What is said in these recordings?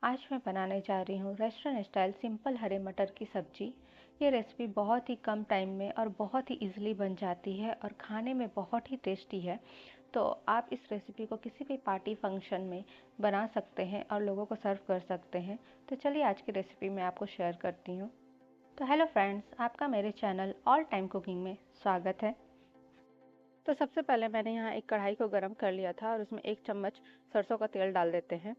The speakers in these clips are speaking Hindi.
आज मैं बनाने जा रही हूँ रेस्टोरेंट स्टाइल सिंपल हरे मटर की सब्जी। ये रेसिपी बहुत ही कम टाइम में और बहुत ही इजीली बन जाती है और खाने में बहुत ही टेस्टी है। तो आप इस रेसिपी को किसी भी पार्टी फंक्शन में बना सकते हैं और लोगों को सर्व कर सकते हैं। तो चलिए आज की रेसिपी मैं आपको शेयर करती हूँ। तो हेलो फ्रेंड्स, आपका मेरे चैनल ऑल टाइम कुकिंग में स्वागत है। तो सबसे पहले मैंने यहाँ एक कढ़ाई को गर्म कर लिया था और उसमें 1 चम्मच सरसों का तेल डाल देते हैं।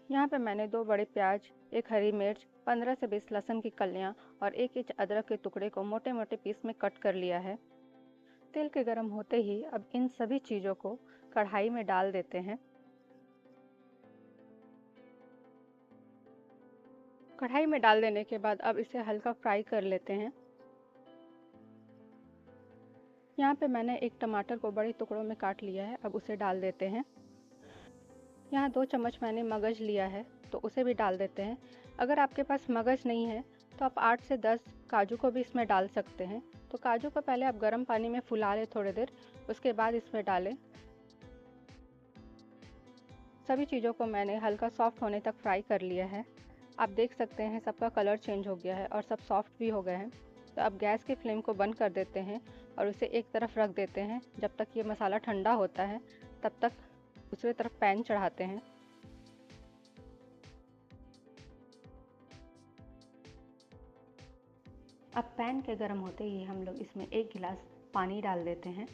यहाँ पे मैंने 2 बड़े प्याज, 1 हरी मिर्च, 15 से 20 लहसुन की कलियाँ और 1 इंच अदरक के टुकड़े को मोटे-मोटे पीस में कट कर लिया है। तेल के गर्म होते ही अब इन सभी चीज़ों को कढ़ाई में डाल देते हैं। कढ़ाई में डाल देने के बाद अब इसे हल्का फ्राई कर लेते हैं। यहाँ पे मैंने एक टमाटर को बड़े टुकड़ों में काट लिया है, अब उसे डाल देते हैं। यहाँ 2 चम्मच मैंने मगज लिया है, तो उसे भी डाल देते हैं। अगर आपके पास मगज नहीं है तो आप 8 से 10 काजू को भी इसमें डाल सकते हैं। तो काजू को पहले आप गर्म पानी में फुला लें थोड़ी देर, उसके बाद इसमें डालें। सभी चीज़ों को मैंने हल्का सॉफ्ट होने तक फ्राई कर लिया है। आप देख सकते हैं सबका कलर चेंज हो गया है और सब सॉफ्ट भी हो गए हैं। तो अब गैस की फ्लेम को बंद कर देते हैं और उसे एक तरफ रख देते हैं। जब तक ये मसाला ठंडा होता है तब तक दूसरी तरफ पैन चढ़ाते हैं। अब पैन के गर्म होते ही हम लोग इसमें 1 गिलास पानी डाल देते हैं।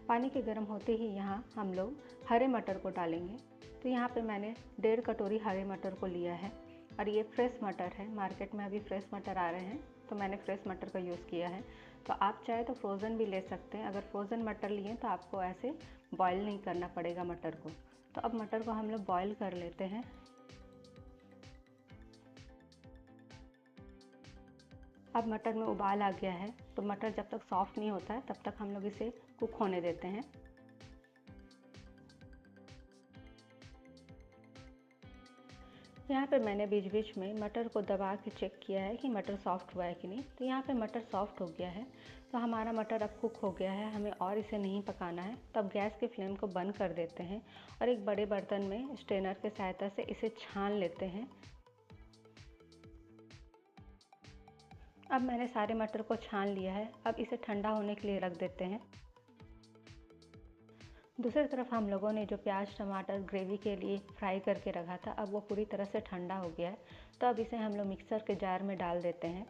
पानी के गर्म होते ही यहाँ हम लोग हरे मटर को डालेंगे। तो यहाँ पे मैंने 1.5 कटोरी हरे मटर को लिया है और ये फ्रेश मटर है। मार्केट में अभी फ्रेश मटर आ रहे हैं तो मैंने फ्रेश मटर का यूज़ किया है। तो आप चाहे तो फ्रोज़न भी ले सकते हैं। अगर फ्रोज़न मटर लिए तो आपको ऐसे बॉईल नहीं करना पड़ेगा मटर को। तो अब मटर को हम लोग बॉईल कर लेते हैं। अब मटर में उबाल आ गया है, तो मटर जब तक सॉफ्ट नहीं होता है तब तक हम लोग इसे कुक होने देते हैं। यहाँ पे मैंने बीच बीच में मटर को दबा के चेक किया है कि मटर सॉफ्ट हुआ है कि नहीं। तो यहाँ पे मटर सॉफ्ट हो गया है। तो हमारा मटर अब कुक हो गया है, हमें और इसे नहीं पकाना है। तो अब गैस की फ्लेम को बंद कर देते हैं और एक बड़े बर्तन में स्ट्रेनर की सहायता से इसे छान लेते हैं। अब मैंने सारे मटर को छान लिया है। अब इसे ठंडा होने के लिए रख देते हैं। दूसरी तरफ हम लोगों ने जो प्याज टमाटर ग्रेवी के लिए फ्राई करके रखा था, अब वो पूरी तरह से ठंडा हो गया है। तो अब इसे हम लोग मिक्सर के जार में डाल देते हैं।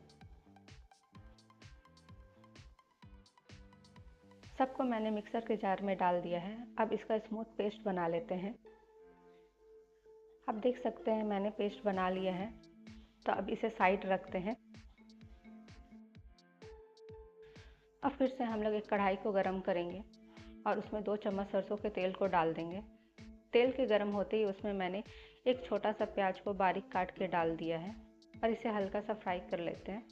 सबको मैंने मिक्सर के जार में डाल दिया है। अब इसका स्मूथ पेस्ट बना लेते हैं। आप देख सकते हैं मैंने पेस्ट बना लिया है। तो अब इसे साइड रखते हैं। अब फिर से हम लोग एक कढ़ाई को गरम करेंगे और उसमें 2 चम्मच सरसों के तेल को डाल देंगे। तेल के गर्म होते ही उसमें मैंने एक छोटा सा प्याज को बारीक काट के डाल दिया है और इसे हल्का सा फ्राई कर लेते हैं।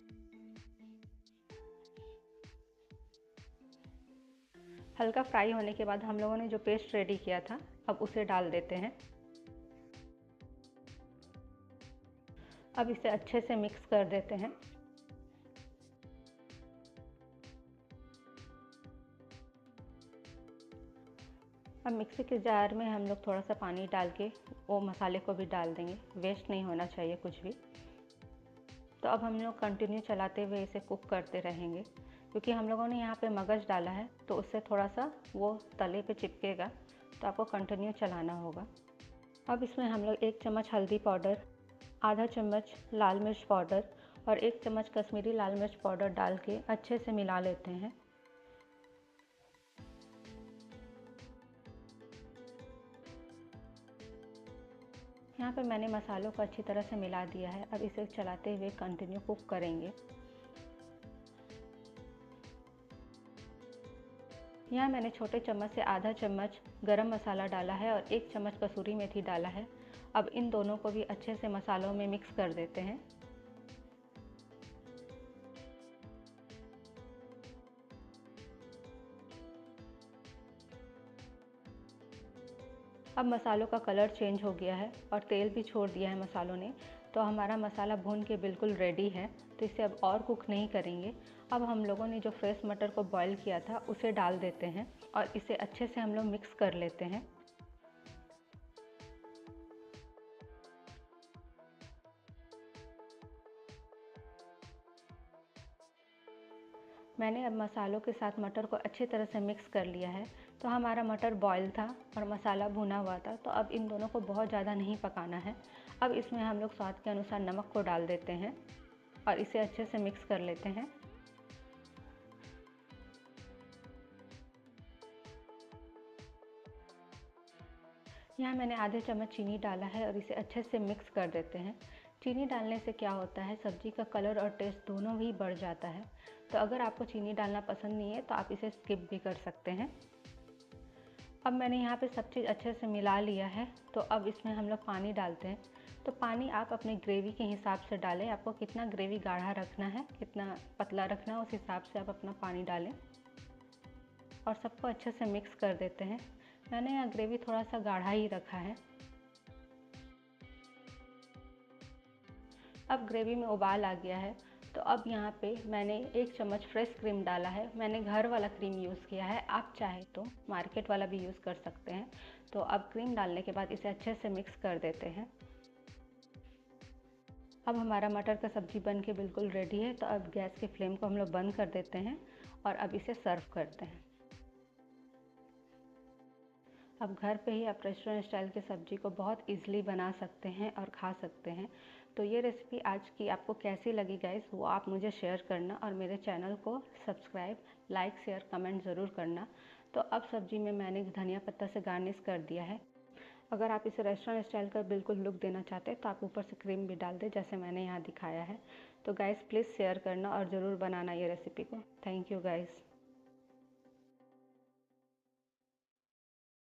हल्का फ्राई होने के बाद हम लोगों ने जो पेस्ट रेडी किया था, अब उसे डाल देते हैं। अब इसे अच्छे से मिक्स कर देते हैं। अब मिक्सी के जार में हम लोग थोड़ा सा पानी डाल के वो मसाले को भी डाल देंगे। वेस्ट नहीं होना चाहिए कुछ भी। तो अब हम लोग कंटिन्यू चलाते हुए इसे कुक करते रहेंगे, क्योंकि हम लोगों ने यहाँ पे मगज डाला है तो उससे थोड़ा सा वो तले पे चिपकेगा। तो आपको कंटिन्यू चलाना होगा। अब इसमें हम लोग 1 चम्मच हल्दी पाउडर, आधा चम्मच लाल मिर्च पाउडर और 1 चम्मच कश्मीरी लाल मिर्च पाउडर डाल के अच्छे से मिला लेते हैं। यहाँ पे मैंने मसालों को अच्छी तरह से मिला दिया है। अब इसे चलाते हुए कंटिन्यू कुक करेंगे। यहाँ मैंने छोटे चम्मच से आधा चम्मच गरम मसाला डाला है और 1 चम्मच कसूरी मेथी डाला है। अब इन दोनों को भी अच्छे से मसालों में मिक्स कर देते हैं। अब मसालों का कलर चेंज हो गया है और तेल भी छोड़ दिया है मसालों ने। तो हमारा मसाला भून के बिल्कुल रेडी है। तो तो इसे अब और कुक नहीं करेंगे। अब हम लोगों ने जो फ्रेश मटर को बॉईल किया था उसे डाल देते हैं और इसे अच्छे से हम लोग मिक्स कर लेते हैं। मैंने अब मसालों के साथ मटर को अच्छी तरह से मिक्स कर लिया है। तो हमारा मटर बॉयल था और मसाला भुना हुआ था, तो अब इन दोनों को बहुत ज़्यादा नहीं पकाना है। अब इसमें हम लोग स्वाद के अनुसार नमक को डाल देते हैं और इसे अच्छे से मिक्स कर लेते हैं। यहाँ मैंने आधे चम्मच चीनी डाला है और इसे अच्छे से मिक्स कर देते हैं। चीनी डालने से क्या होता है, सब्ज़ी का कलर और टेस्ट दोनों ही बढ़ जाता है। तो अगर आपको चीनी डालना पसंद नहीं है तो आप इसे स्किप भी कर सकते हैं। अब मैंने यहाँ पे सब चीज़ अच्छे से मिला लिया है, तो अब इसमें हम लोग पानी डालते हैं। तो पानी आप अपने ग्रेवी के हिसाब से डालें, आपको कितना ग्रेवी गाढ़ा रखना है, कितना पतला रखना है, उस हिसाब से आप अपना पानी डालें और सबको अच्छे से मिक्स कर देते हैं। मैंने यहाँ ग्रेवी थोड़ा सा गाढ़ा ही रखा है। अब ग्रेवी में उबाल आ गया है, तो अब यहाँ पे मैंने 1 चम्मच फ्रेश क्रीम डाला है। मैंने घर वाला क्रीम यूज़ किया है, आप चाहे तो मार्केट वाला भी यूज़ कर सकते हैं। तो अब क्रीम डालने के बाद इसे अच्छे से मिक्स कर देते हैं। अब हमारा मटर का सब्ज़ी बन के बिल्कुल रेडी है। तो अब गैस के फ्लेम को हम लोग बंद कर देते हैं और अब इसे सर्व करते हैं। अब घर पे ही आप रेस्टोरेंट स्टाइल की सब्ज़ी को बहुत ईज़िली बना सकते हैं और खा सकते हैं। तो ये रेसिपी आज की आपको कैसी लगी गाइस, वो आप मुझे शेयर करना और मेरे चैनल को सब्सक्राइब, लाइक, शेयर, कमेंट ज़रूर करना। तो अब सब्ज़ी में मैंने धनिया पत्ता से गार्निश कर दिया है। अगर आप इसे रेस्टोरेंट स्टाइल का बिल्कुल लुक देना चाहते हैं तो आप ऊपर से क्रीम भी डाल दें, जैसे मैंने यहाँ दिखाया है। तो गाइस प्लीज़ शेयर करना और ज़रूर बनाना ये रेसिपी को। Thank you guys.